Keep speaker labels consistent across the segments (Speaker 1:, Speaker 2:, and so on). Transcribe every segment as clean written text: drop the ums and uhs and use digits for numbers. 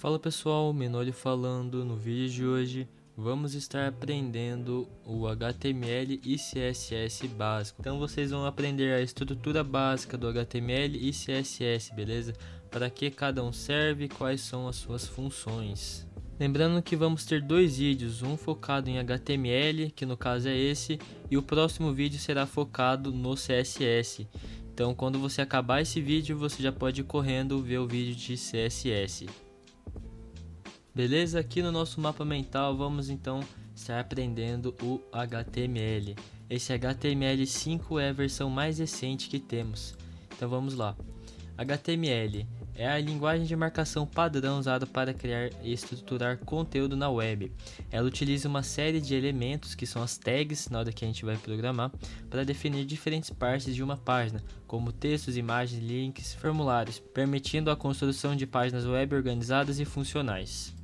Speaker 1: Fala pessoal, Menoli falando. No vídeo de hoje vamos estar aprendendo o HTML e CSS básico. Então vocês vão aprender a estrutura básica do HTML e CSS, beleza? Para que cada um serve e quais são as suas funções. Lembrando que vamos ter dois vídeos, um focado em HTML, que no caso é esse, e o próximo vídeo será focado no CSS. Então quando você acabar esse vídeo, você já pode ir correndo ver o vídeo de CSS. Beleza? Aqui no nosso mapa mental vamos então estar aprendendo o HTML. Esse HTML5 é a versão mais recente que temos. Então vamos lá. HTML é a linguagem de marcação padrão usada para criar e estruturar conteúdo na web. Ela utiliza uma série de elementos que são as tags na hora que a gente vai programar para definir diferentes partes de uma página, como textos, imagens, links, formulários, permitindo a construção de páginas web organizadas e funcionais.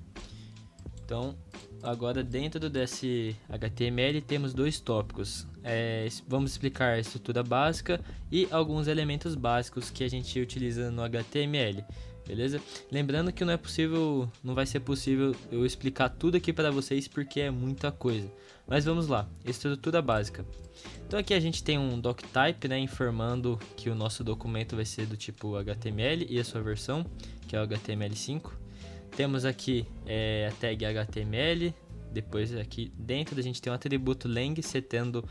Speaker 1: Então, agora dentro desse HTML temos dois tópicos. Vamos explicar a estrutura básica e alguns elementos básicos que a gente utiliza no HTML, beleza? Lembrando que não vai ser possível eu explicar tudo aqui para vocês porque é muita coisa. Mas vamos lá, estrutura básica. Então aqui a gente tem um doctype, né, informando que o nosso documento vai ser do tipo HTML e a sua versão, que é o HTML5. Temos aqui a tag HTML, depois aqui dentro a gente tem um atributo lang setando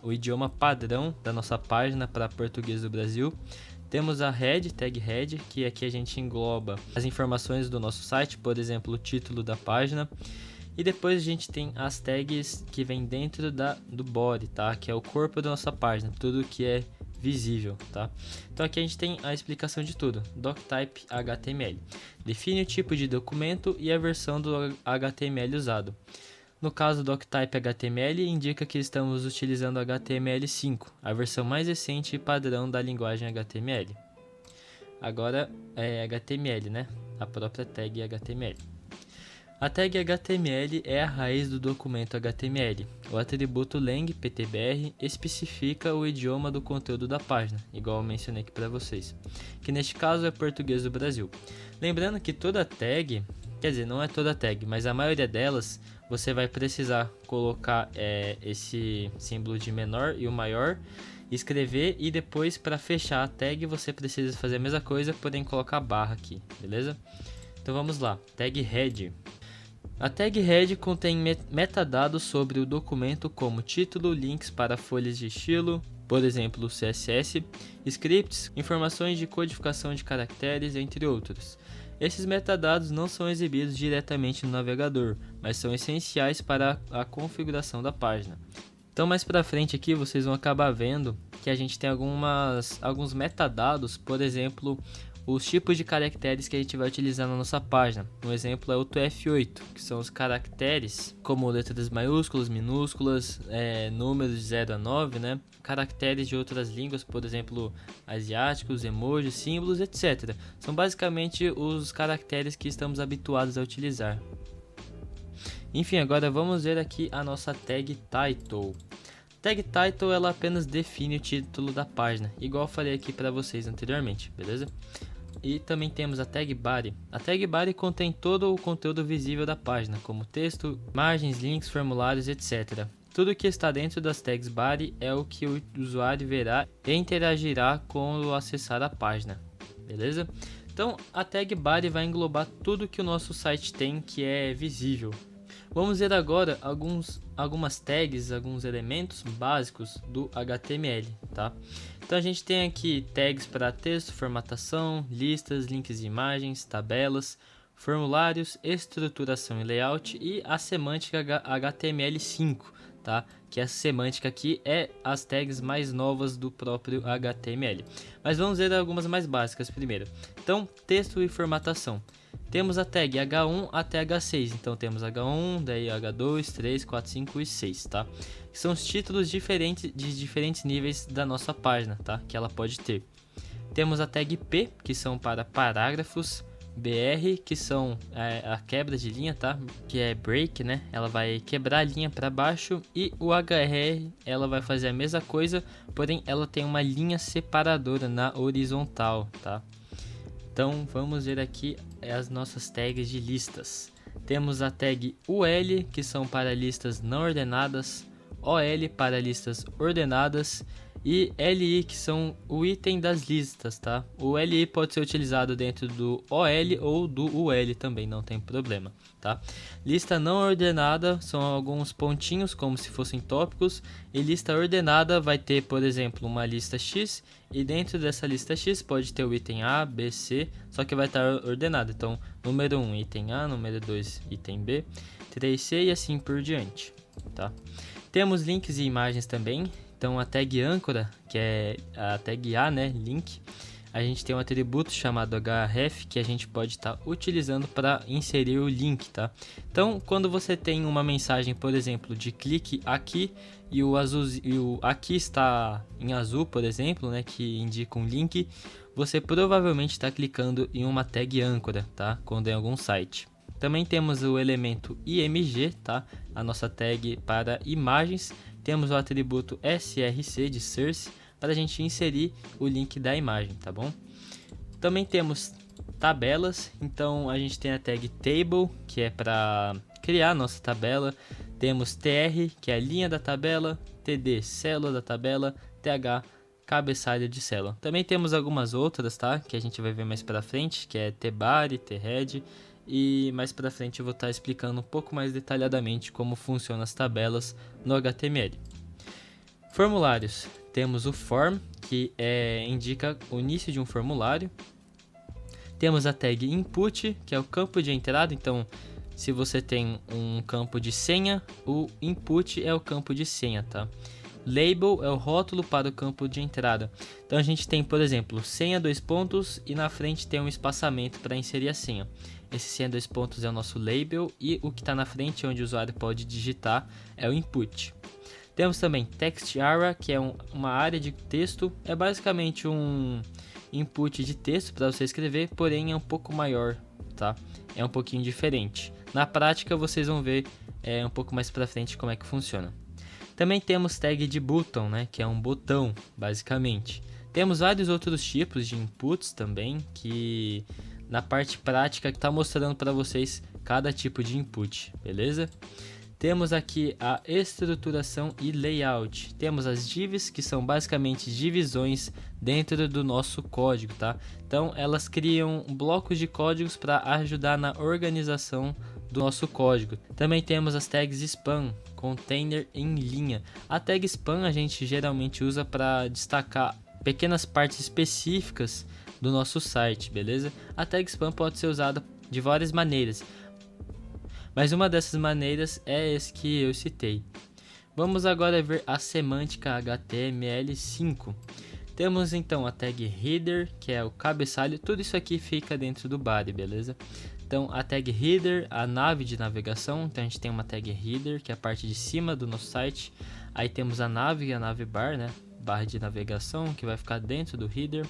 Speaker 1: o idioma padrão da nossa página para português do Brasil. Temos a head, tag head, que aqui a gente engloba as informações do nosso site, por exemplo, o título da página. E depois a gente tem as tags que vem dentro do body, tá? Que é o corpo da nossa página, tudo que é visível, tá? Então aqui a gente tem a explicação de tudo. Doctype HTML define o tipo de documento e a versão do HTML usado. No caso, Doctype HTML indica que estamos utilizando HTML5, a versão mais recente e padrão da linguagem HTML. Agora é HTML, né? A própria tag HTML. A tag HTML é a raiz do documento HTML. O atributo lang ptbr especifica o idioma do conteúdo da página, igual eu mencionei aqui para vocês, que neste caso é português do Brasil. Lembrando que toda tag, quer dizer, não é toda tag, mas a maioria delas, você vai precisar colocar esse símbolo de menor e o maior, escrever e depois para fechar a tag você precisa fazer a mesma coisa, porém colocar barra aqui, beleza? Então vamos lá, tag head. A tag head contém metadados sobre o documento como título, links para folhas de estilo, por exemplo CSS, scripts, informações de codificação de caracteres, entre outros. Esses metadados não são exibidos diretamente no navegador, mas são essenciais para a configuração da página. Então mais para frente aqui vocês vão acabar vendo que a gente tem alguns metadados, por exemplo, os tipos de caracteres que a gente vai utilizar na nossa página. Um exemplo é o TF8, que são os caracteres como letras maiúsculas, minúsculas, números de 0 a 9, né? Caracteres de outras línguas, por exemplo, asiáticos, emojis, símbolos, etc. São basicamente os caracteres que estamos habituados a utilizar. Enfim, agora vamos ver aqui a nossa tag title. Tag title ela apenas define o título da página, igual eu falei aqui para vocês anteriormente, beleza? E também temos a tag body. A tag body contém todo o conteúdo visível da página, como texto, imagens, links, formulários, etc. Tudo que está dentro das tags body é o que o usuário verá e interagirá quando acessar a página, beleza? Então a tag body vai englobar tudo que o nosso site tem que é visível. Vamos ver agora algumas tags, alguns elementos básicos do HTML, tá? Então a gente tem aqui tags para texto, formatação, listas, links de imagens, tabelas, formulários, estruturação e layout e a semântica HTML5, tá? Que essa semântica aqui é as tags mais novas do próprio HTML. Mas vamos ver algumas mais básicas primeiro. Então, texto e formatação. Temos a tag H1 até H6, então temos H1, daí H2, 3, 4, 5 e 6, tá? Que são os títulos de diferentes níveis da nossa página, tá? Que ela pode ter. Temos a tag P, que são para parágrafos, BR, que são a quebra de linha, tá? Que é break, né? Ela vai quebrar a linha para baixo, e o HR, ela vai fazer a mesma coisa, porém ela tem uma linha separadora na horizontal, tá? Então vamos ver aqui as nossas tags de listas. Temos a tag UL, que são para listas não ordenadas, OL para listas ordenadas e LI, que são o item das listas, tá? O LI pode ser utilizado dentro do OL ou do UL também, não tem problema, tá? Lista não ordenada são alguns pontinhos como se fossem tópicos, e lista ordenada vai ter, por exemplo, uma lista X, e dentro dessa lista X pode ter o item A, B, C, só que vai estar ordenado. Então, número 1, item A, número 2, item B, 3C e assim por diante, tá? Temos links e imagens também. Então a tag âncora, que é a tag A, né, link, a gente tem um atributo chamado href que a gente pode estar utilizando para inserir o link, tá? Então quando você tem uma mensagem, por exemplo, de clique aqui e o aqui está em azul, por exemplo, né, que indica um link, você provavelmente está clicando em uma tag âncora, tá? Quando é em algum site. Também temos o elemento img, tá? A nossa tag para imagens. Temos o atributo src de source para a gente inserir o link da imagem, tá bom? Também temos tabelas, então a gente tem a tag table, que é para criar a nossa tabela. Temos tr, que é a linha da tabela, td, célula da tabela, th, cabeçalho de célula. Também temos algumas outras, tá? Que a gente vai ver mais para frente, que é tbar, thead. E mais para frente eu vou estar explicando um pouco mais detalhadamente como funcionam as tabelas no HTML. Formulários. Temos o form, que indica o início de um formulário. Temos a tag input, que é o campo de entrada. Então, se você tem um campo de senha, o input é o campo de senha, tá? Label é o rótulo para o campo de entrada. Então a gente tem, por exemplo, senha 2 pontos e na frente tem um espaçamento para inserir a senha. Esse senha 2 pontos é o nosso label e o que está na frente, onde o usuário pode digitar, é o input. Temos também text area, que é uma área de texto. É basicamente um input de texto para você escrever, porém é um pouco maior, tá? É um pouquinho diferente. Na prática vocês vão ver um pouco mais para frente como é que funciona. Também temos tag de button, né, que é um botão, basicamente. Temos vários outros tipos de inputs também, que na parte prática está mostrando para vocês cada tipo de input, beleza? Temos aqui a estruturação e layout. Temos as divs, que são basicamente divisões dentro do nosso código, tá? Então elas criam blocos de códigos para ajudar na organização do nosso código. Também temos as tags span, container em linha. A tag span a gente geralmente usa para destacar pequenas partes específicas do nosso site, beleza? A tag span pode ser usada de várias maneiras, mas uma dessas maneiras é esse que eu citei. Vamos agora ver a semântica HTML5. Temos então a tag header, que é o cabeçalho. Tudo isso aqui fica dentro do body, beleza? Então a tag header, a nave de navegação. Então a gente tem uma tag header, que é a parte de cima do nosso site. Aí temos a nave bar, né? Barra de navegação, que vai ficar dentro do header.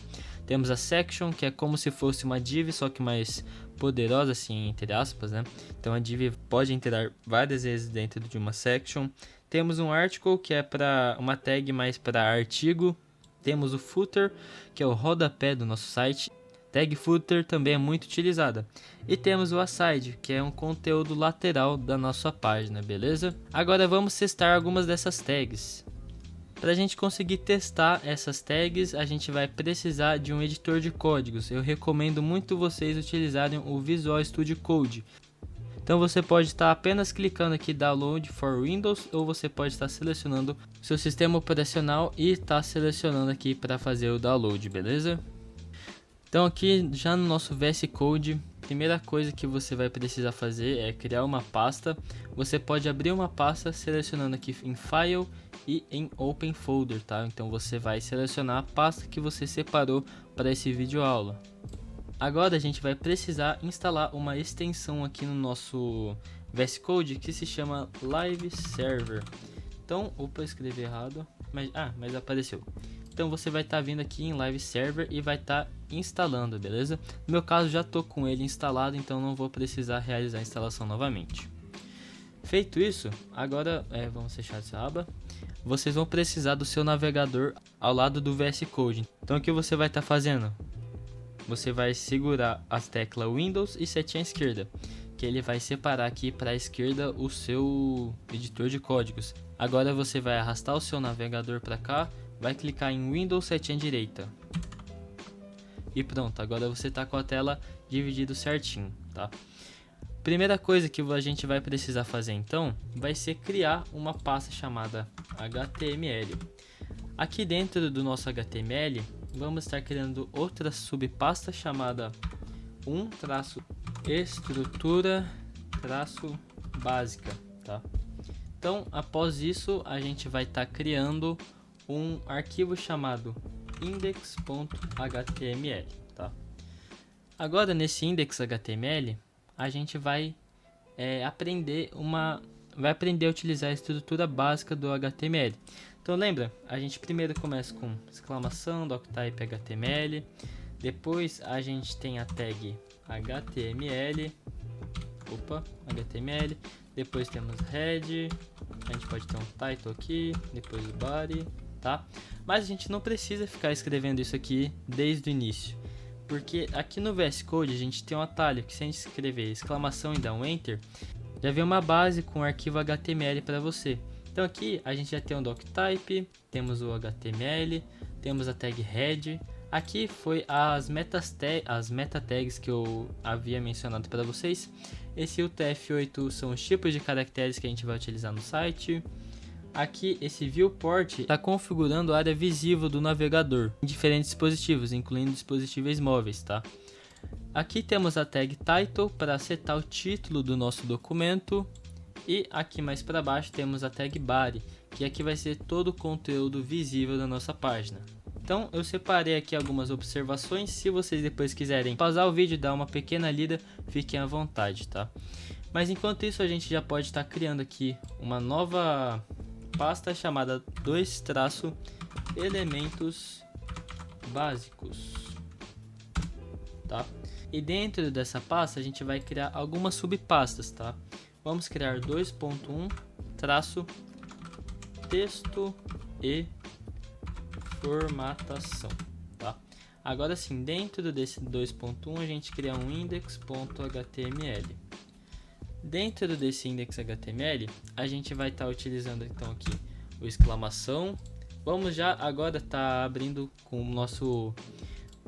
Speaker 1: Temos a section, que é como se fosse uma div, só que mais poderosa, assim, entre aspas, né? Então a div pode entrar várias vezes dentro de uma section. Temos um article, que é para uma tag mais para artigo. Temos o footer, que é o rodapé do nosso site. Tag footer também é muito utilizada. E temos o aside, que é um conteúdo lateral da nossa página, beleza? Agora vamos testar algumas dessas tags. Para a gente conseguir testar essas tags, a gente vai precisar de um editor de códigos. Eu recomendo muito vocês utilizarem o Visual Studio Code. Então você pode estar apenas clicando aqui Download for Windows, ou você pode estar selecionando o seu sistema operacional e estar selecionando aqui para fazer o download, beleza? Então aqui já no nosso VS Code, a primeira coisa que você vai precisar fazer é criar uma pasta. Você pode abrir uma pasta selecionando aqui em File e em Open Folder, tá? Então você vai selecionar a pasta que você separou para esse vídeo aula. Agora a gente vai precisar instalar uma extensão aqui no nosso VS Code que se chama Live Server. Então, opa, escrevi errado, mas apareceu. Então você vai estar vindo aqui em Live Server e vai estar instalando, beleza? No meu caso já estou com ele instalado, então não vou precisar realizar a instalação novamente. Feito isso, agora vamos fechar essa aba. Vocês vão precisar do seu navegador ao lado do VS Code. Então o que você vai estar fazendo? você vai segurar as teclas Windows e setinha esquerda, que ele vai separar aqui para a esquerda o seu editor de códigos. Agora você vai arrastar o seu navegador para cá, vai clicar em Windows setinha direita. E pronto, agora você está com a tela dividida certinho, tá? Primeira coisa que a gente vai precisar fazer então, vai ser criar uma pasta chamada HTML. Aqui dentro do nosso HTML, vamos estar criando outra subpasta chamada estrutura-básica, tá? Então, após isso, a gente vai estar criando um arquivo chamado index.html, tá? Agora, nesse index.html, a gente vai aprender a utilizar a estrutura básica do HTML. Então lembra, a gente primeiro começa com exclamação, doctype HTML, depois a gente tem a tag HTML, depois temos head, a gente pode ter um title aqui, depois o body, tá? Mas a gente não precisa ficar escrevendo isso aqui desde o início, porque aqui no VS Code a gente tem um atalho que se a gente escrever exclamação e dar um enter, já vem uma base com o arquivo HTML para você. Então aqui a gente já tem o doctype, temos o HTML, temos a tag head. Aqui foi as meta tags que eu havia mencionado para vocês. Esse UTF-8 são os tipos de caracteres que a gente vai utilizar no site. Aqui esse viewport está configurando a área visível do navegador em diferentes dispositivos, incluindo dispositivos móveis, tá? Aqui temos a tag title para setar o título do nosso documento. E aqui mais para baixo temos a tag body, que aqui vai ser todo o conteúdo visível da nossa página. Então eu separei aqui algumas observações, se vocês depois quiserem pausar o vídeo e dar uma pequena lida, fiquem à vontade, tá? Mas enquanto isso a gente já pode estar criando aqui uma nova pasta chamada 2-elementos básicos, tá? E dentro dessa pasta a gente vai criar algumas subpastas, tá? Vamos criar 2.1 texto e formatação, tá? Agora sim, dentro desse 2.1 a gente cria um index.html. Dentro desse index.html a gente vai estar utilizando então aqui o exclamação. Vamos já agora estar abrindo com o nosso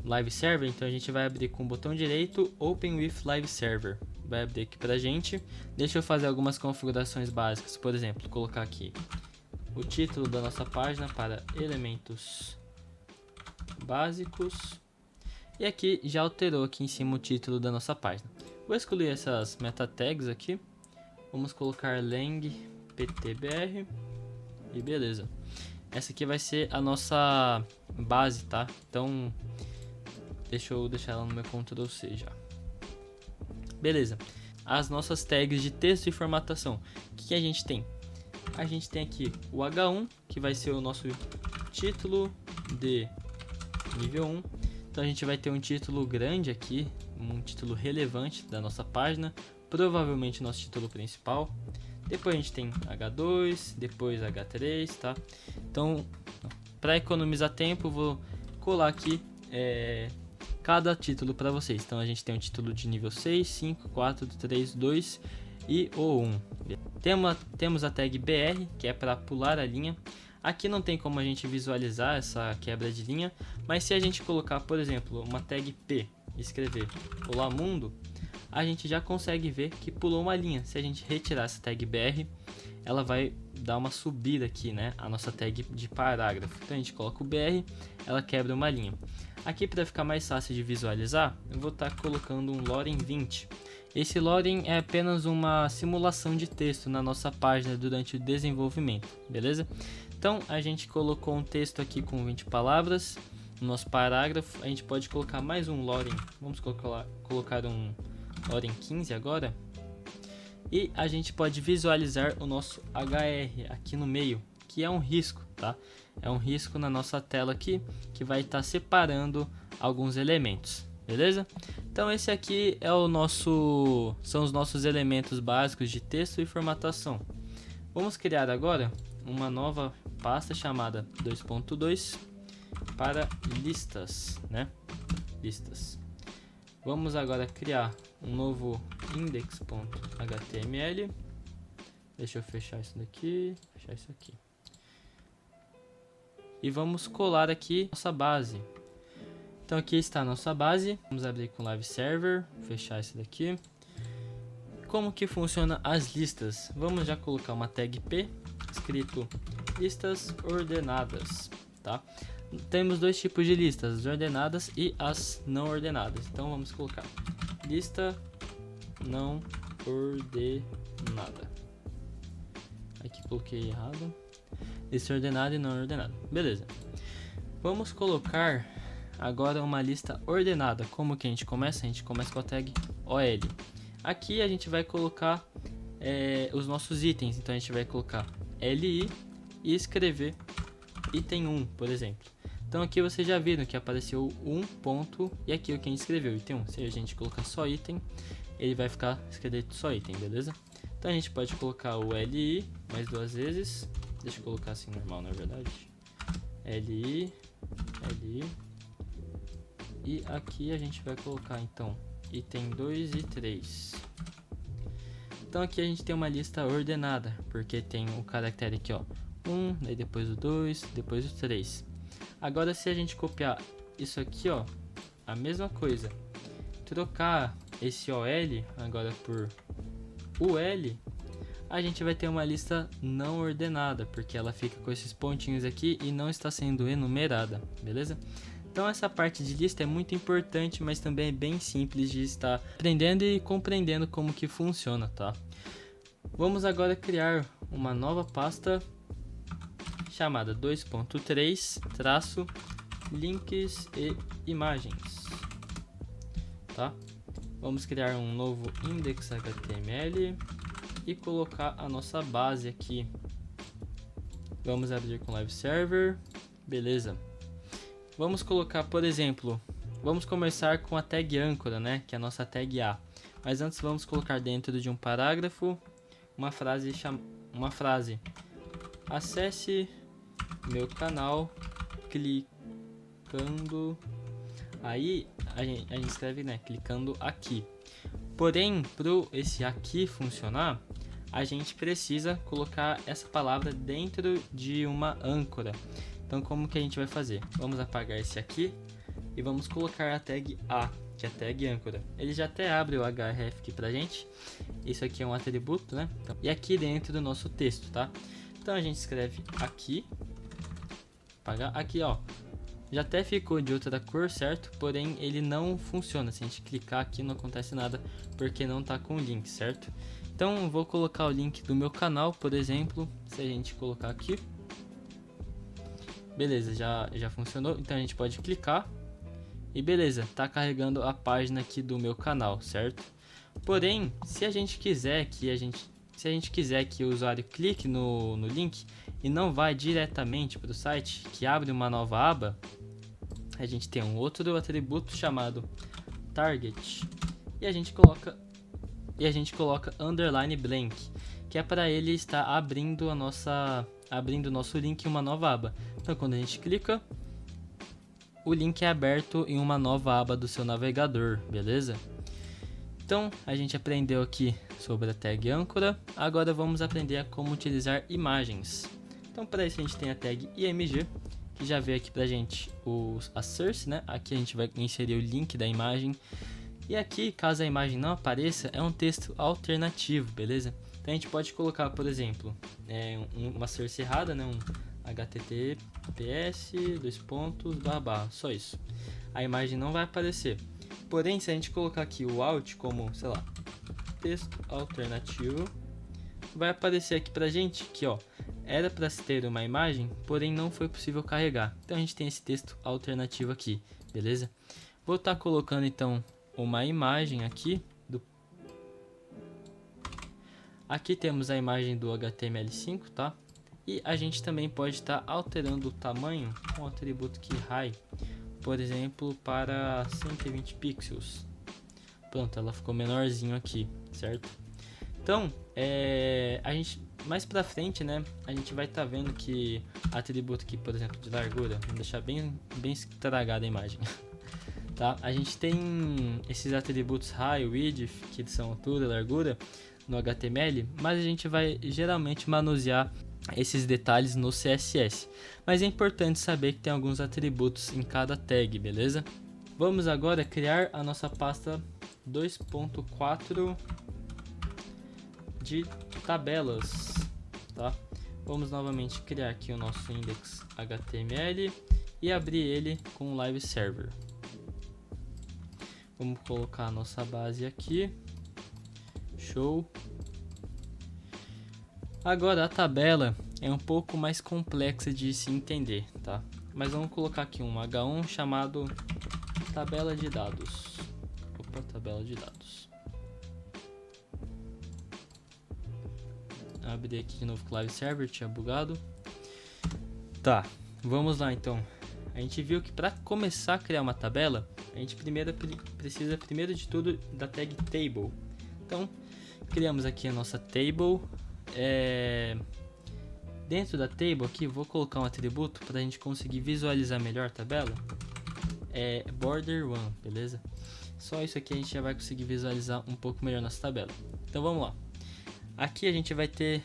Speaker 1: live server, então a gente vai abrir com o botão direito Open with Live Server. Vai abrir aqui pra gente. Deixa eu fazer algumas configurações básicas, por exemplo, colocar aqui o título da nossa página para elementos básicos, e aqui já alterou aqui em cima o título da nossa página. Vou excluir essas meta tags aqui, vamos colocar lang ptbr e beleza. Essa aqui vai ser a nossa base, tá? Então deixa eu deixar ela no meu Ctrl C já. Beleza, as nossas tags de texto e formatação, o que a gente tem? A gente tem aqui o H1, que vai ser o nosso título de nível 1. Então a gente vai ter um título grande aqui, um título relevante da nossa página, provavelmente nosso título principal. Depois a gente tem H2, depois H3, tá? Então, para economizar tempo, vou colar aqui cada título para vocês. Então a gente tem um título de nível 6, 5, 4, 3, 2 e o 1. Temos a tag BR, que é para pular a linha. Aqui não tem como a gente visualizar essa quebra de linha, mas se a gente colocar, por exemplo, uma tag P e escrever Olá Mundo, a gente já consegue ver que pulou uma linha. Se a gente retirar essa tag BR, ela vai dar uma subida aqui, né? A nossa tag de parágrafo. Então a gente coloca o BR, ela quebra uma linha. Aqui, para ficar mais fácil de visualizar, eu vou estar colocando um Loren 20. Esse Loren é apenas uma simulação de texto na nossa página durante o desenvolvimento, beleza? Então a gente colocou um texto aqui com 20 palavras no nosso parágrafo. A gente pode colocar mais um Loren, vamos colocar um Loren 15 agora. E a gente pode visualizar o nosso HR aqui no meio, que é um risco, tá? É um risco na nossa tela aqui, que vai estar separando alguns elementos, beleza? Então esse aqui é são os nossos elementos básicos de texto e formatação. Vamos criar agora uma nova pasta chamada 2.2 para listas, né? Listas. Vamos agora criar um novo index.html. Deixa eu fechar isso daqui, fechar isso aqui. E vamos colar aqui nossa base. Então aqui está a nossa base. Vamos abrir com Live Server, fechar isso daqui. Como que funciona as listas? Vamos já colocar uma tag P, escrito listas ordenadas, tá? Temos dois tipos de listas, as ordenadas e as não ordenadas. Então vamos colocar lista não ordenada. Aqui coloquei errado. Lista ordenada e não ordenada. Beleza. Vamos colocar agora uma lista ordenada. Como que a gente começa? A gente começa com a tag OL. Aqui a gente vai colocar os nossos itens. Então a gente vai colocar LI e escrever item 1, por exemplo. Então aqui vocês já viram que apareceu 1 ponto e aqui o que a gente escreveu, item 1. Se a gente colocar só item, ele vai ficar escrito só item, beleza? Então a gente pode colocar o LI mais duas vezes. Deixa eu colocar assim normal, na verdade. LI. E aqui a gente vai colocar então item 2 e 3. Então aqui a gente tem uma lista ordenada, porque tem o caractere aqui, ó, 1, daí depois o 2, depois o 3. Agora se a gente copiar isso aqui, ó, a mesma coisa, trocar esse OL agora por UL, a gente vai ter uma lista não ordenada, porque ela fica com esses pontinhos aqui e não está sendo enumerada, beleza? Então essa parte de lista é muito importante, mas também é bem simples de estar aprendendo e compreendendo como que funciona, tá? Vamos agora criar uma nova pasta chamada 2.3 links e imagens, tá? Vamos criar um novo index.html e colocar a nossa base aqui. Vamos abrir com Live Server, beleza? Vamos colocar, por exemplo, vamos começar com a tag âncora, né, que é a nossa tag A. Mas antes vamos colocar dentro de um parágrafo uma frase. Acesse meu canal clicando. Aí a gente escreve, né, clicando aqui. Porém, para esse aqui funcionar, a gente precisa colocar essa palavra dentro de uma âncora. Então como que a gente vai fazer? Vamos apagar esse aqui e vamos colocar a tag A, que é a tag âncora. Ele já até abre o href aqui pra gente. Isso aqui é um atributo, né? Então, e aqui dentro do nosso texto, tá? Então a gente escreve aqui, apagar aqui, ó. Já até ficou de outra cor, certo? Porém ele não funciona. Se a gente clicar aqui não acontece nada porque não tá com o link, certo? Então eu vou colocar o link do meu canal, por exemplo. Se a gente colocar aqui, beleza, já funcionou. Então a gente pode clicar e beleza, tá carregando a página aqui do meu canal, certo? Porém, se a gente quiser que o usuário clique no link e não vai diretamente para o site, que abre uma nova aba, a gente tem um outro atributo chamado target e a gente coloca underline blank, que é para ele estar abrindo o nosso link em uma nova aba. Então quando a gente clica, o link é aberto em uma nova aba do seu navegador, beleza? Então a gente aprendeu aqui sobre a tag âncora. Agora vamos aprender a como utilizar imagens. Então para isso a gente tem a tag img, que já veio aqui pra gente a source, né? Aqui a gente vai inserir o link da imagem. E aqui, caso a imagem não apareça, é um texto alternativo, beleza? Então a gente pode colocar, por exemplo, uma source errada, né? Um https só isso. A imagem não vai aparecer. Porém, se a gente colocar aqui o alt como, sei lá, texto alternativo, vai aparecer aqui pra gente que, ó, era para se ter uma imagem, porém não foi possível carregar. Então a gente tem esse texto alternativo aqui, beleza? Vou estar colocando então uma imagem aqui. Aqui temos a imagem do HTML5, tá? E a gente também pode estar alterando o tamanho com o atributo keyHigh, por exemplo, para 120 pixels. Pronto, ela ficou menorzinho aqui, certo? Então, a gente mais pra frente, né, a gente vai estar vendo que atributo aqui, por exemplo, de largura, vamos deixar bem estragada a imagem. tá? A gente tem esses atributos height, width, que são altura, largura, no HTML, mas a gente vai geralmente manusear esses detalhes no CSS. Mas é importante saber que tem alguns atributos em cada tag, beleza? Vamos agora criar a nossa pasta 2.4 de tabelas, tá? Vamos novamente criar aqui o nosso index.html e abrir ele com o live server. Vamos colocar a nossa base aqui. Show. Agora a tabela é um pouco mais complexa de se entender, tá? Mas vamos colocar aqui um H1 chamado tabela de dados. Opa, tabela de dados. Abrir aqui de novo com o live server, tinha bugado. Tá, vamos lá então. A gente viu que para começar a criar uma tabela, a gente precisa primeiro de tudo da tag table. Então, criamos aqui a nossa table. Dentro da table aqui, vou colocar um atributo para a gente conseguir visualizar melhor a tabela. Border 1, beleza? Só isso aqui a gente já vai conseguir visualizar um pouco melhor nossa tabela. Então vamos lá. Aqui a gente vai ter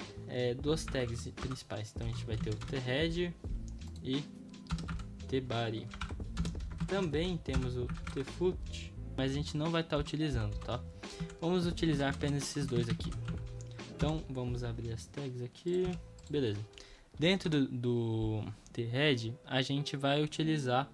Speaker 1: duas tags principais. Então a gente vai ter o thead e thebody. Também temos o thefoot, mas a gente não vai estar utilizando, tá? Vamos utilizar apenas esses dois aqui. Então vamos abrir as tags aqui, beleza. Dentro do thead a gente vai utilizar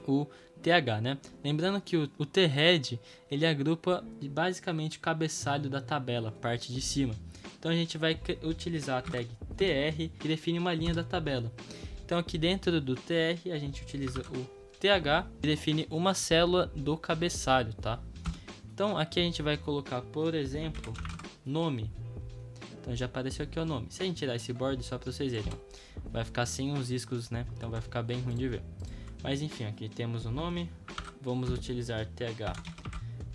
Speaker 1: o th, né? Lembrando que o thead ele agrupa basicamente o cabeçalho da tabela, a parte de cima. Então a gente vai utilizar a tag tr que define uma linha da tabela. Então aqui dentro do tr a gente utiliza o th que define uma célula do cabeçalho, tá? Então aqui a gente vai colocar, por exemplo, nome. Então já apareceu aqui o nome. Se a gente tirar esse border, só para vocês verem, vai ficar sem os riscos, né? Então vai ficar bem ruim de ver. Mas enfim, aqui temos o nome. Vamos utilizar th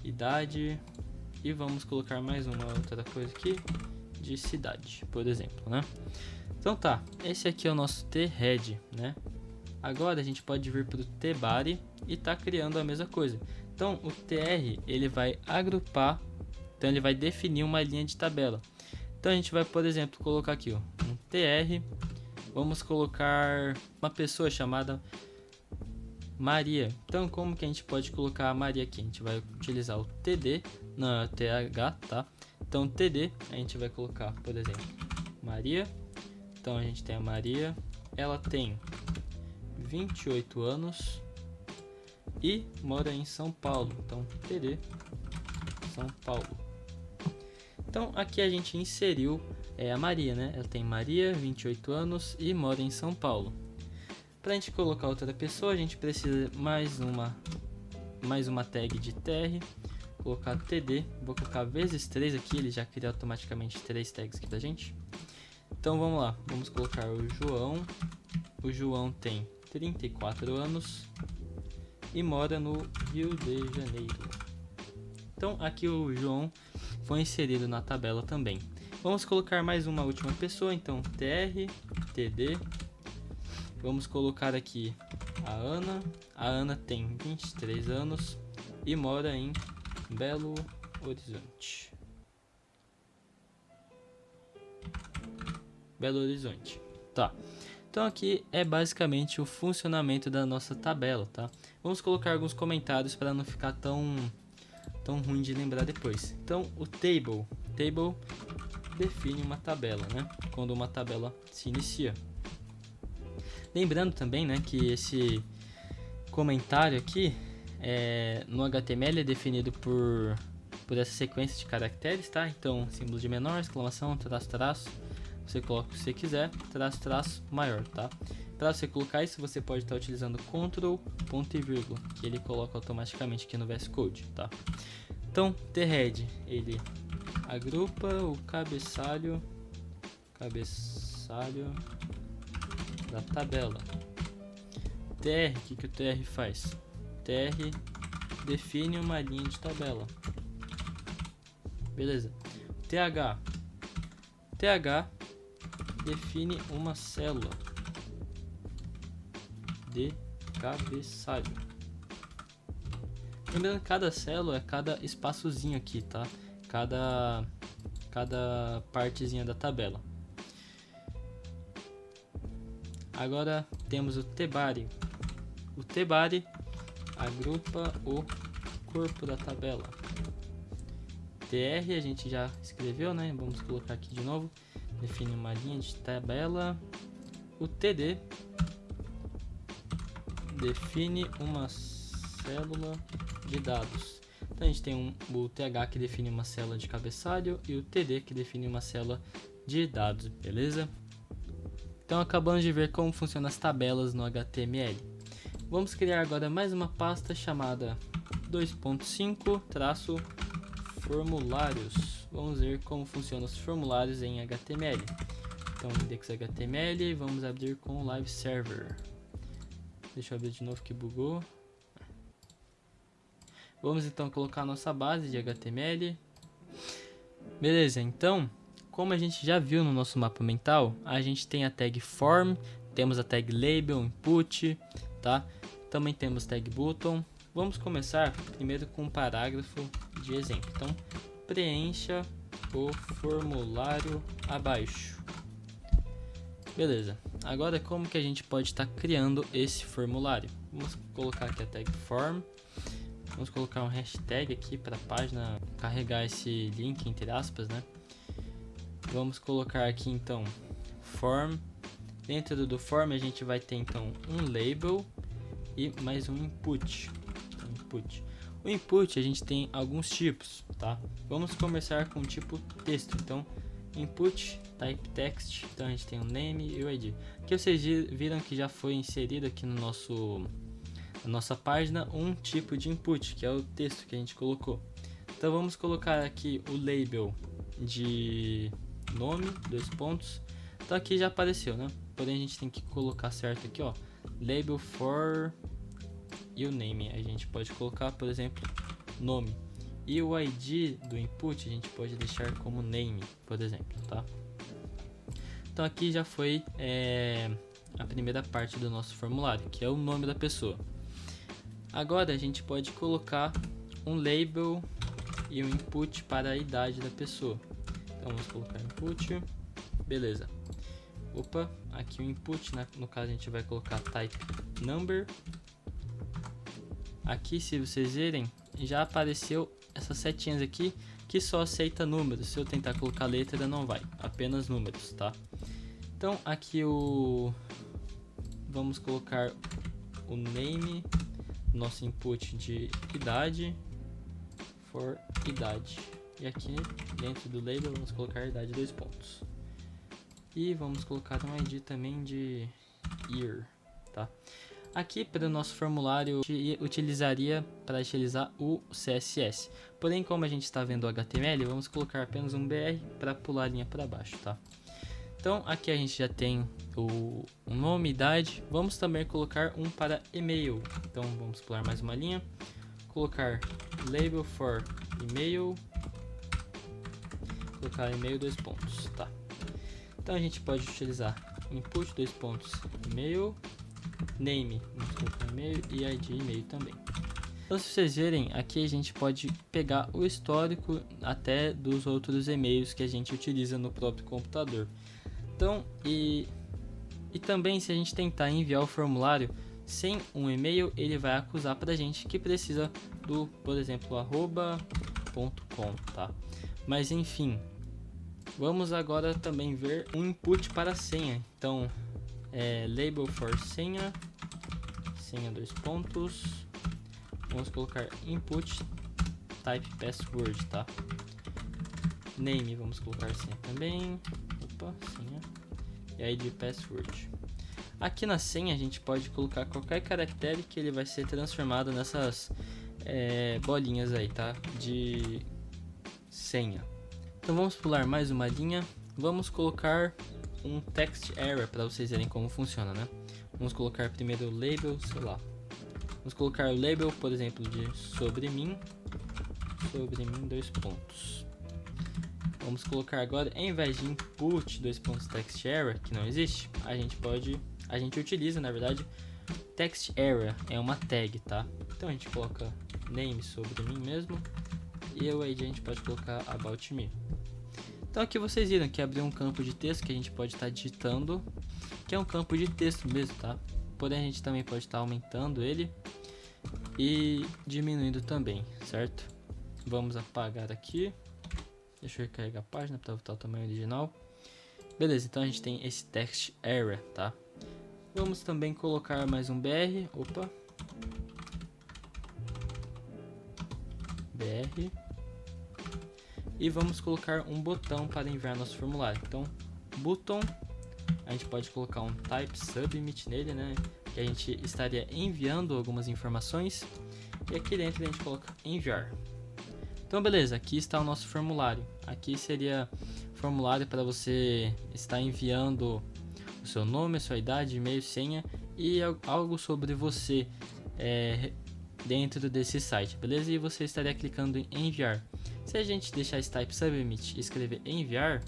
Speaker 1: idade e vamos colocar mais uma outra coisa aqui de cidade, por exemplo, né? Então tá, esse aqui é o nosso thead, né? Agora a gente pode vir para o thebody e tá criando a mesma coisa. Então o tr ele vai agrupar, então ele vai definir uma linha de tabela. Então a gente vai, por exemplo, colocar aqui um tr, vamos colocar uma pessoa chamada Maria. Então como que a gente pode colocar a Maria aqui? A gente vai utilizar o td, não, th, tá? Então td a gente vai colocar, por exemplo, Maria. Então a gente tem a Maria, ela tem 28 anos e mora em São Paulo. Então td São Paulo. Então aqui a gente inseriu a Maria, né? Ela tem Maria, 28 anos e mora em São Paulo. Para a gente colocar outra pessoa, a gente precisa mais uma tag de tr, colocar td, vou colocar vezes 3 aqui, ele já cria automaticamente 3 tags aqui pra gente. Então vamos lá, vamos colocar o João tem 34 anos e mora no Rio de Janeiro. Então aqui o João foi inserido na tabela também. Vamos colocar mais uma última pessoa, então tr, td, vamos colocar aqui a Ana tem 23 anos e mora em Belo Horizonte. Tá. Então aqui é basicamente o funcionamento da nossa tabela, tá? Vamos colocar alguns comentários para não ficar tão ruim de lembrar depois. Então o table define uma tabela, né? Quando uma tabela se inicia. Lembrando também, né, que esse comentário aqui no HTML é definido por essa sequência de caracteres, tá? Então símbolo de menor, exclamação, traço, você coloca o que você quiser, traço maior, tá? Para você colocar isso, você pode estar utilizando Ctrl, ponto e vírgula, que ele coloca automaticamente aqui no VS Code, tá? Então, thead, ele agrupa o cabeçalho da tabela. Tr, o que o tr faz? Tr define uma linha de tabela. Beleza. Th define uma célula de cabeçalho. Lembrando que cada célula é cada espaçozinho aqui, tá? Cada partezinha da tabela. Agora temos o tBody. O tBody agrupa o corpo da tabela. tr a gente já escreveu, né? Vamos colocar aqui de novo. Define uma linha de tabela. O td define uma célula de dados. Então a gente tem o th que define uma célula de cabeçalho e o td que define uma célula de dados, beleza? Então acabamos de ver como funcionam as tabelas no HTML. Vamos criar agora mais uma pasta chamada 2.5-formulários. Vamos ver como funcionam os formulários em HTML. Então index.html, vamos abrir com o live server. Deixa eu abrir de novo que bugou. Vamos então colocar a nossa base de HTML. Beleza, então, como a gente já viu no nosso mapa mental, a gente tem a tag form, temos a tag label, input, tá? Também temos tag button. Vamos começar primeiro com um parágrafo de exemplo. Então, preencha o formulário abaixo. Beleza. Agora, como que a gente pode estar criando esse formulário? Vamos colocar aqui a tag form. Vamos colocar um hashtag aqui para a página carregar esse link, entre aspas, né? Vamos colocar aqui então form. Dentro do form a gente vai ter então um label e mais um input. O input a gente tem alguns tipos, tá? Vamos começar com o tipo texto. Então input type text. Então a gente tem o name e o id. Aqui vocês viram que já foi inserido aqui no na nossa página um tipo de input, que é o texto que a gente colocou. Então vamos colocar aqui o label de nome, 2 pontos. Então aqui já apareceu, né? Porém a gente tem que colocar certo aqui, ó, label for e o name. A gente pode colocar, por exemplo, nome. E o ID do input a gente pode deixar como name, por exemplo, tá? Então aqui já foi a primeira parte do nosso formulário, que é o nome da pessoa. Agora a gente pode colocar um label e um input para a idade da pessoa. Então vamos colocar input, beleza. Opa, aqui o input, no caso a gente vai colocar type number. Aqui, se vocês verem, já apareceu essas setinhas aqui que só aceita números. Se eu tentar colocar letra não vai, apenas números, tá? Então aqui vamos colocar o name, nosso input de idade, for idade. E aqui dentro do label vamos colocar idade 2 pontos. E vamos colocar um ID também de year, tá? Aqui para o nosso formulário utilizaria para utilizar o CSS. Porém, como a gente está vendo o HTML, vamos colocar apenas um BR para pular a linha para baixo, tá? Então aqui a gente já tem o nome, idade. Vamos também colocar um para e-mail. Então vamos pular mais uma linha, colocar label for e-mail, colocar e-mail 2 pontos, tá? Então a gente pode utilizar input 2 pontos e-mail, name, vamos colocar e-mail e ID e-mail também. Então se vocês verem, aqui a gente pode pegar o histórico até dos outros e-mails que a gente utiliza no próprio computador. Então, e também se a gente tentar enviar o formulário sem um e-mail, ele vai acusar pra gente que precisa do, por exemplo, @.com, tá? Mas enfim, vamos agora também ver um input para senha. Então, label for senha 2 pontos. Vamos colocar input type password, tá? Name, vamos colocar senha também. Opa, senha. E aí de password. Aqui na senha a gente pode colocar qualquer caractere que ele vai ser transformado nessas bolinhas aí, tá? De senha. Então vamos pular mais uma linha. Vamos colocar um text error para vocês verem como funciona, né? Vamos colocar primeiro o label, sei lá. Vamos colocar o label, por exemplo, de sobre mim 2 pontos. Vamos colocar agora, em vez de input 2 pontos text error, que não existe, a gente utiliza, na verdade, text area é uma tag, tá? Então a gente coloca name sobre mim mesmo e o ID a gente pode colocar about me. Então aqui vocês viram que abriu um campo de texto que a gente pode estar digitando, que é um campo de texto mesmo, tá? Porém a gente também pode estar aumentando ele e diminuindo também, certo? Vamos apagar aqui. Deixa eu recarregar a página para voltar ao tamanho original. Beleza, então a gente tem esse text area, tá? Vamos também colocar mais um BR. Opa. BR. E vamos colocar um botão para enviar nosso formulário. Então, button. A gente pode colocar um type submit nele, né? Que a gente estaria enviando algumas informações. E aqui dentro a gente coloca enviar. Então beleza, aqui está o nosso formulário. Aqui seria formulário para você estar enviando o seu nome, a sua idade, e-mail, senha e algo sobre você dentro desse site, beleza? E você estaria clicando em enviar. Se a gente deixar esse type submit e escrever enviar,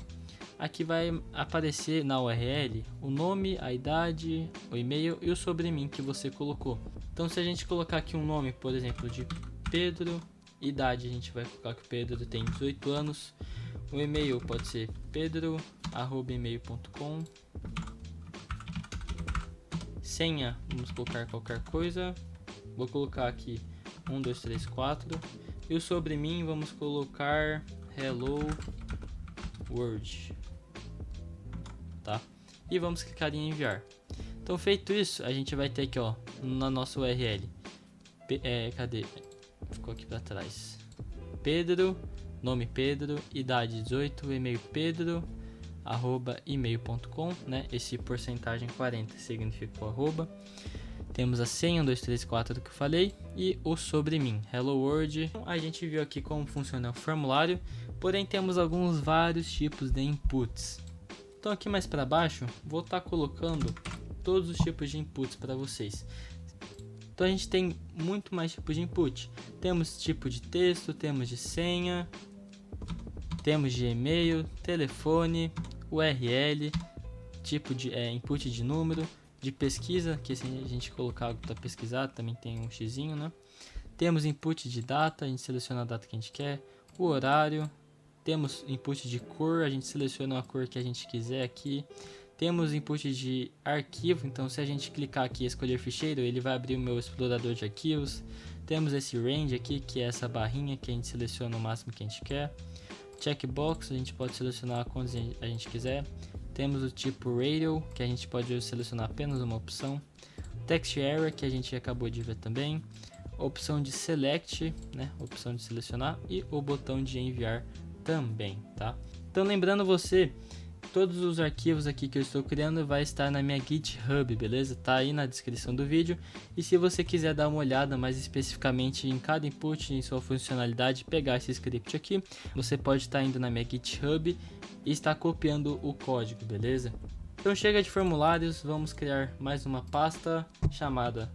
Speaker 1: aqui vai aparecer na URL o nome, a idade, o e-mail e o sobre mim que você colocou. Então se a gente colocar aqui um nome, por exemplo, de Pedro, idade a gente vai colocar que o Pedro tem 18 anos, o e-mail pode ser pedro@email.com, senha, vamos colocar qualquer coisa, vou colocar aqui 1, 2, 3, 4 e o sobre mim vamos colocar hello world, tá? E vamos clicar em enviar. Então feito isso, a gente vai ter aqui, ó, na nossa URL, cadê? Ficou aqui para trás. Pedro, nome Pedro, idade 18, e-mail pedro@email.com, né? Esse porcentagem 40 significa o arroba. Temos a senha 1, 2, 3, 4 do que eu falei e o sobre mim, hello world. A gente viu aqui como funciona o formulário, porém temos vários tipos de inputs. Então aqui mais para baixo, vou estar colocando todos os tipos de inputs para vocês. Então a gente tem muito mais tipos de input. Temos tipo de texto, temos de senha, temos de e-mail, telefone, URL, tipo de input de número, de pesquisa, que se a gente colocar algo para pesquisar, também tem um xizinho, né? Temos input de data, a gente seleciona a data que a gente quer, o horário, temos input de cor, a gente seleciona a cor que a gente quiser aqui. Temos input de arquivo, então se a gente clicar aqui e escolher ficheiro, ele vai abrir o meu explorador de arquivos. Temos esse range aqui, que é essa barrinha que a gente seleciona o máximo que a gente quer. Checkbox, a gente pode selecionar quantos a gente quiser. Temos o tipo radio, que a gente pode selecionar apenas uma opção. Text area, que a gente acabou de ver também. Opção de select, né? Opção de selecionar e o botão de enviar também, tá? Então lembrando você, todos os arquivos aqui que eu estou criando vai estar na minha GitHub, beleza? Tá aí na descrição do vídeo. E se você quiser dar uma olhada mais especificamente em cada input, em sua funcionalidade, pegar esse script aqui, você pode estar indo na minha GitHub e estar copiando o código, beleza? Então chega de formulários, vamos criar mais uma pasta chamada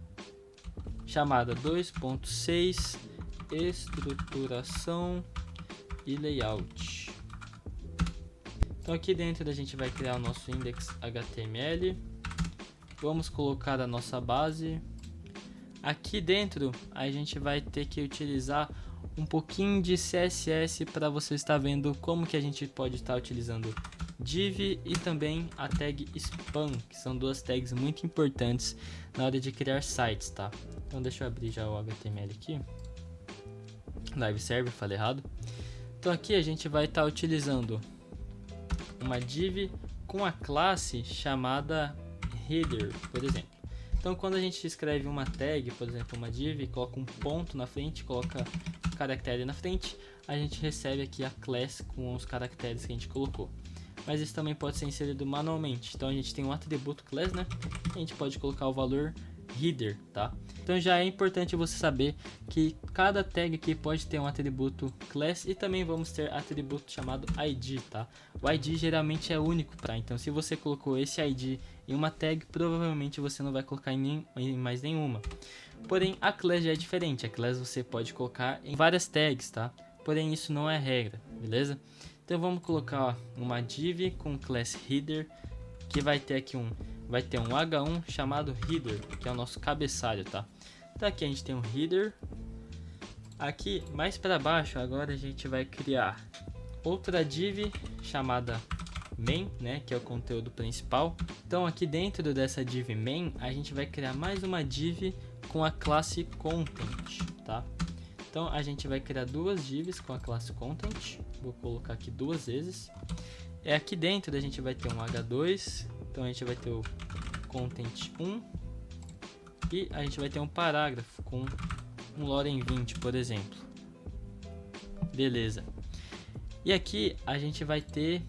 Speaker 1: 2.6 estruturação e layout. Então aqui dentro a gente vai criar o nosso index HTML, vamos colocar a nossa base. Aqui dentro a gente vai ter que utilizar um pouquinho de CSS para você estar vendo como que a gente pode estar utilizando div e também a tag spam, que são duas tags muito importantes na hora de criar sites, tá? Então deixa eu abrir já o HTML aqui. Live server, falei errado. Então aqui a gente vai estar utilizando uma div com a classe chamada header, por exemplo. Então quando a gente escreve uma tag, por exemplo, uma div, coloca um ponto na frente, coloca um caractere na frente, a gente recebe aqui a class com os caracteres que a gente colocou. Mas isso também pode ser inserido manualmente. Então a gente tem um atributo class, né? A gente pode colocar o valor header, tá? Então já é importante você saber que cada tag aqui pode ter um atributo class e também vamos ter atributo chamado ID, tá? O ID geralmente é único, tá? Então se você colocou esse ID em uma tag, provavelmente você não vai colocar em mais nenhuma. Porém, a class já é diferente. A class você pode colocar em várias tags, tá? Porém, isso não é regra, beleza? Então vamos colocar uma div com class header, que vai ter aqui um vai ter um H1 chamado header, que é o nosso cabeçalho, tá? Então aqui a gente tem um header. Aqui mais para baixo agora a gente vai criar outra div chamada main, né, que é o conteúdo principal. Então aqui dentro dessa div main a gente vai criar mais uma div com a classe content, tá? Então a gente vai criar duas divs com a classe content. Vou colocar aqui duas vezes. Aqui dentro a gente vai ter um H2, então a gente vai ter o content 1 e a gente vai ter um parágrafo com um lorem 20, por exemplo. Beleza. E aqui a gente vai ter,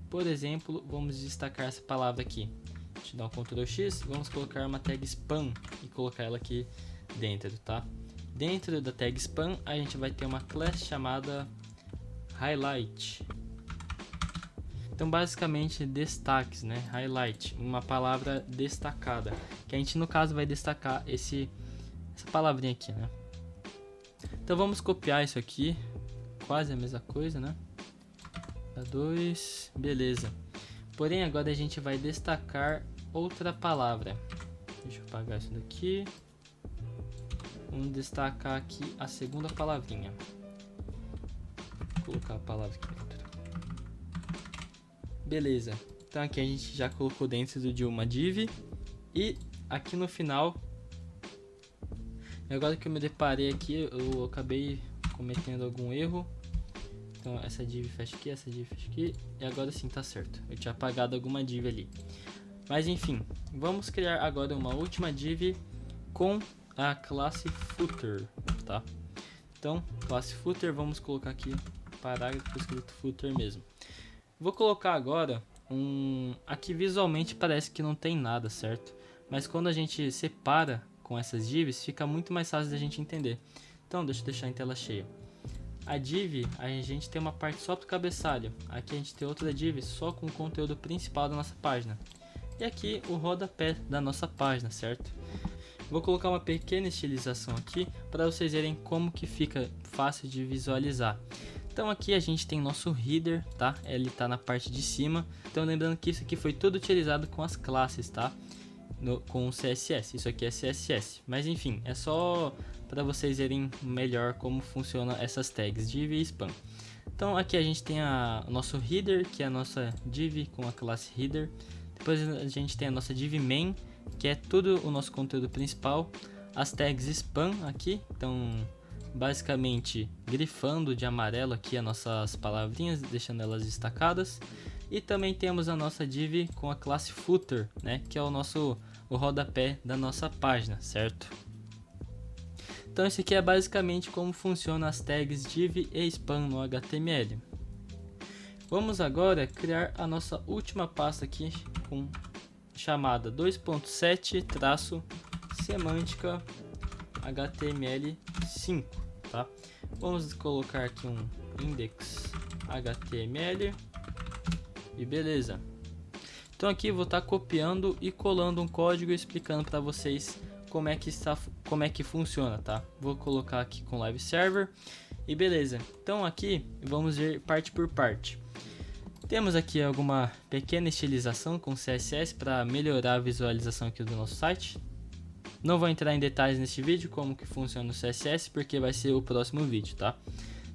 Speaker 1: por exemplo, vamos destacar essa palavra aqui. Deixa eu dar um Ctrl X, vamos colocar uma tag spam e colocar ela aqui dentro, tá? Dentro da tag spam a gente vai ter uma classe chamada highlight. Então basicamente destaques, né? Highlight, uma palavra destacada, que a gente no caso vai destacar essa palavrinha aqui, né? Então vamos copiar isso aqui, quase a mesma coisa, né? A2, beleza. Porém agora a gente vai destacar outra palavra. Deixa eu apagar isso daqui. Vamos destacar aqui a segunda palavrinha. Vou colocar a palavra aqui dentro. Beleza. Então aqui a gente já colocou dentro de uma div. E aqui no final, agora que eu me deparei aqui, eu acabei cometendo algum erro. Então essa div fecha aqui, essa div fecha aqui. E agora sim tá certo. Eu tinha apagado alguma div ali. Mas enfim, vamos criar agora uma última div com a classe footer, tá? Então, classe footer, vamos colocar aqui parágrafo escrito footer mesmo. Vou colocar agora aqui visualmente parece que não tem nada, certo? Mas quando a gente separa com essas divs, fica muito mais fácil da gente entender. Então, deixa eu deixar em tela cheia. A div, a gente tem uma parte só para o cabeçalho. Aqui a gente tem outra div só com o conteúdo principal da nossa página. E aqui o rodapé da nossa página, certo? Vou colocar uma pequena estilização aqui para vocês verem como que fica fácil de visualizar. Então aqui a gente tem nosso header, tá? Ele está na parte de cima. Então lembrando que isso aqui foi tudo utilizado com as classes, tá? Com o CSS. Isso aqui é CSS. Mas enfim, é só para vocês verem melhor como funciona essas tags div e spam. Então aqui a gente tem o nosso header, que é a nossa div com a classe header. Depois a gente tem a nossa div main, que é tudo o nosso conteúdo principal. As tags spam aqui, então basicamente grifando de amarelo aqui as nossas palavrinhas, deixando elas destacadas. E também temos a nossa div com a classe footer, né, que é o rodapé da nossa página, certo? Então esse aqui é basicamente como funciona as tags div e spam no HTML. Vamos agora criar a nossa última pasta aqui chamada 2.7-semântica HTML5, tá? Vamos colocar aqui um index HTML e beleza. Então aqui eu vou estar copiando e colando um código explicando para vocês como é que funciona, tá? Vou colocar aqui com live server e beleza. Então aqui vamos ver parte por parte. Temos aqui alguma pequena estilização com CSS para melhorar a visualização aqui do nosso site. Não vou entrar em detalhes neste vídeo como que funciona o CSS, porque vai ser o próximo vídeo, tá?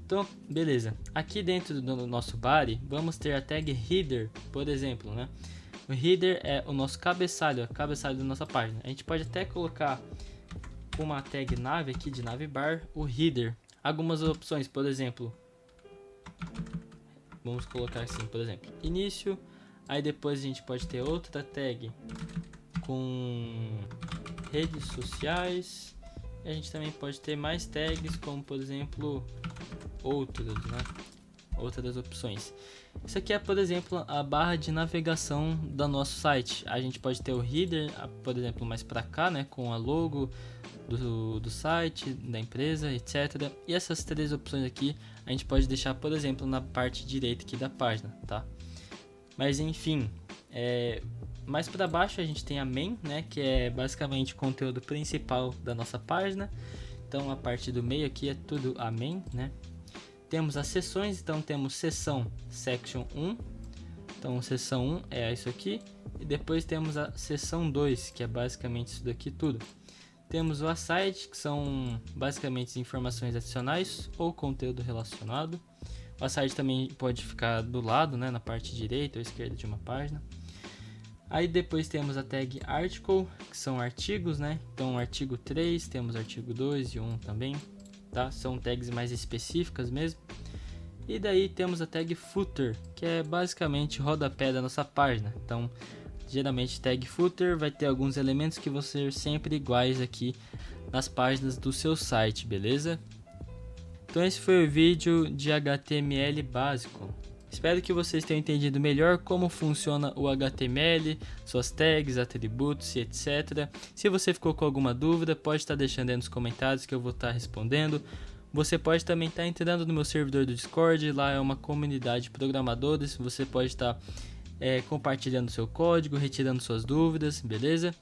Speaker 1: Então, beleza. Aqui dentro do nosso body, vamos ter a tag header, por exemplo, né? O header é o nosso cabeçalho, da nossa página. A gente pode até colocar uma tag nave aqui de navbar, o header. Algumas opções, por exemplo, vamos colocar assim, por exemplo, início. Aí depois a gente pode ter outra tag com redes sociais. E a gente também pode ter mais tags, como por exemplo, outras, né? Outras opções. Isso aqui é, por exemplo, a barra de navegação do nosso site. A gente pode ter o header, por exemplo, mais para cá, né, com a logo do site, da empresa, etc. E essas três opções aqui a gente pode deixar, por exemplo, na parte direita aqui da página, tá? Mas enfim, mais para baixo a gente tem a main, né, que é basicamente o conteúdo principal da nossa página. Então a parte do meio aqui é tudo a main, né? Temos as seções, então temos seção section 1. Então seção 1 é isso aqui. E depois temos a seção 2, que é basicamente isso daqui tudo. Temos o aside, que são basicamente informações adicionais ou conteúdo relacionado. O aside também pode ficar do lado, né, na parte direita ou esquerda de uma página. Aí depois temos a tag article, que são artigos, né? Então artigo 3, temos artigo 2 e 1 também, tá? São tags mais específicas mesmo. E daí temos a tag footer, que é basicamente o rodapé da nossa página. Então, geralmente tag footer vai ter alguns elementos que vão ser sempre iguais aqui nas páginas do seu site, beleza? Então esse foi o vídeo de HTML básico. Espero que vocês tenham entendido melhor como funciona o HTML, suas tags, atributos e etc. Se você ficou com alguma dúvida, pode estar deixando aí nos comentários que eu vou estar respondendo. Você pode também estar entrando no meu servidor do Discord, lá é uma comunidade de programadores, você pode estar compartilhando seu código, retirando suas dúvidas, beleza?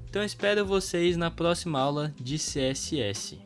Speaker 1: Então espero vocês na próxima aula de CSS.